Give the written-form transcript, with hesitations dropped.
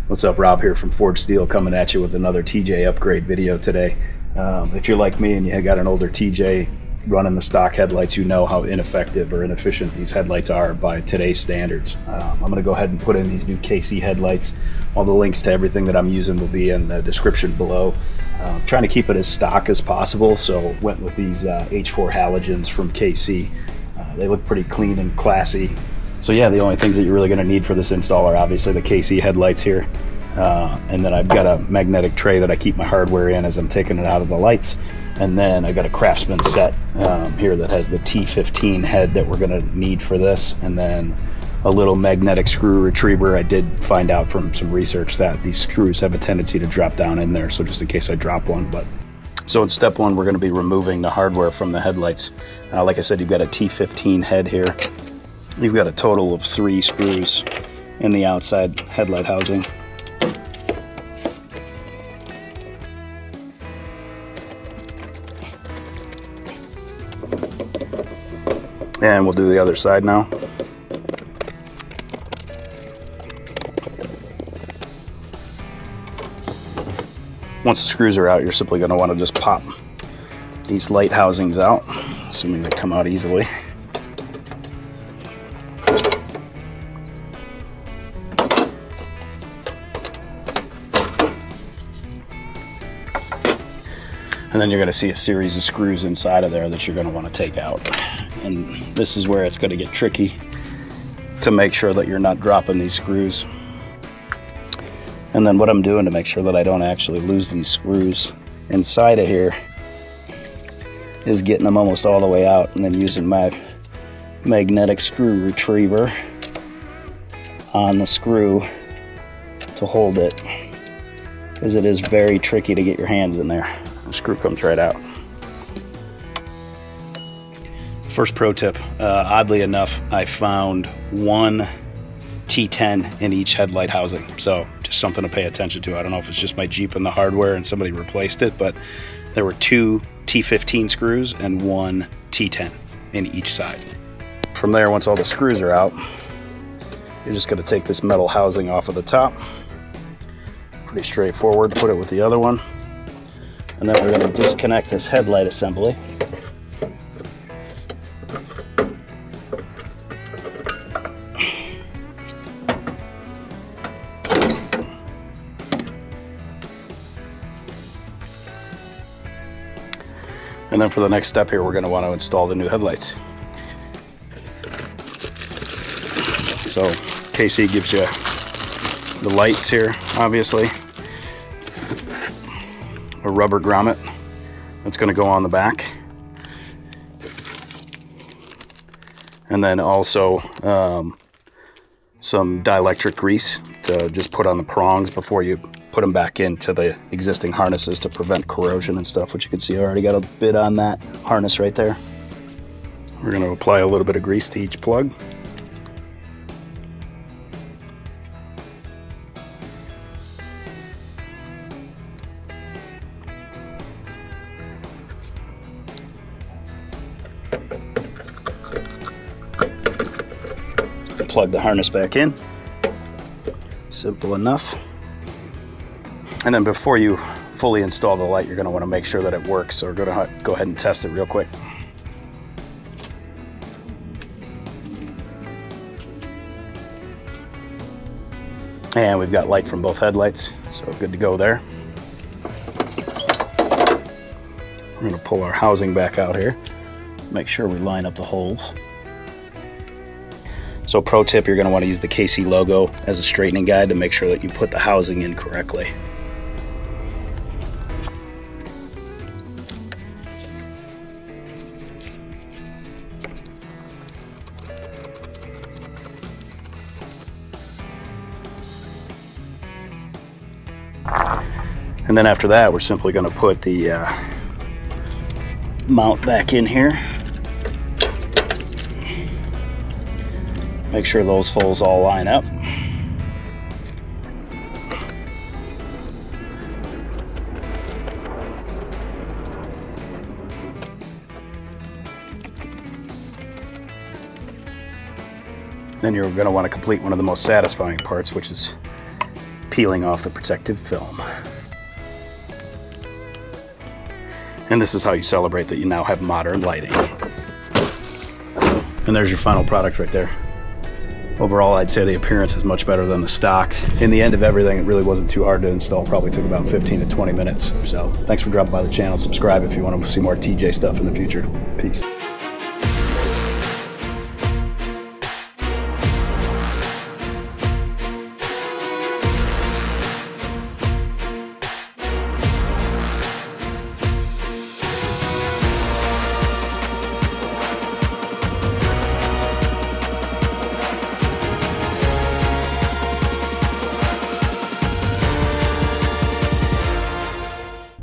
What's up, Rob here from Forged Steel, coming at you with another TJ upgrade video today. If you're like me and you got an older TJ running the stock headlights, you know how ineffective or inefficient these headlights are by today's standards. I'm going to go ahead and put in these new KC headlights. All the links to everything that I'm using will be in the description below. Trying to keep it as stock as possible, so went with these H4 halogens from KC. They look pretty clean and classy. So yeah, the only things that you're really going to need for this install are obviously the KC headlights here. And then I've got a magnetic tray that I keep my hardware in as I'm taking it out of the lights. And then I got a Craftsman set here that has the T15 head that we're going to need for this. And then a little magnetic screw retriever. I did find out from some research that these screws have a tendency to drop down in there, so just in case I drop one. So in step one, we're going to be removing the hardware from the headlights. Like I said, you've got a T15 head here. You've got a total of 3 screws in the outside headlight housing. And we'll do the other side now. Once the screws are out, you're simply going to want to just pop these light housings out, assuming they come out easily. And then you're going to see a series of screws inside of there that you're going to want to take out. And this is where it's going to get tricky to make sure that you're not dropping these screws. And then what I'm doing to make sure that I don't actually lose these screws inside of here is getting them almost all the way out and then using my magnetic screw retriever on the screw to hold it, because it is very tricky to get your hands in there. The screw comes right out. First pro tip, oddly enough, I found one T10 in each headlight housing, so just something to pay attention to. I don't know if it's just my Jeep and the hardware and somebody replaced it, but there were 2 T15 screws and 1 T10 in each side. From there, once all the screws are out, you're just going to take this metal housing off of the top. Pretty straightforward. Put it with the other one. And then we're going to disconnect this headlight assembly. And then for the next step here, we're going to want to install the new headlights. So KC gives you the lights here, obviously. A rubber grommet that's going to go on the back, and then also some dielectric grease to just put on the prongs before you put them back into the existing harnesses to prevent corrosion and stuff, which you can see I already got a bit on that harness right there. We're going to apply a little bit of grease to each plug. Plug the harness back in. Simple enough. And then before you fully install the light, you're going to want to make sure that it works. So we're going to go ahead and test it real quick. And we've got light from both headlights, so good to go there. We're going to pull our housing back out here. Make sure we line up the holes. So pro tip, you're going to want to use the KC logo as a straightening guide to make sure that you put the housing in correctly. And then after that, we're simply going to put the mount back in here. Make sure those holes all line up. Then you're going to want to complete one of the most satisfying parts, which is peeling off the protective film. And this is how you celebrate that you now have modern lighting. And there's your final product right there. Overall, I'd say the appearance is much better than the stock. In the end of everything, it really wasn't too hard to install. Probably took about 15 to 20 minutes. So thanks for dropping by the channel. Subscribe if you want to see more TJ stuff in the future. Peace.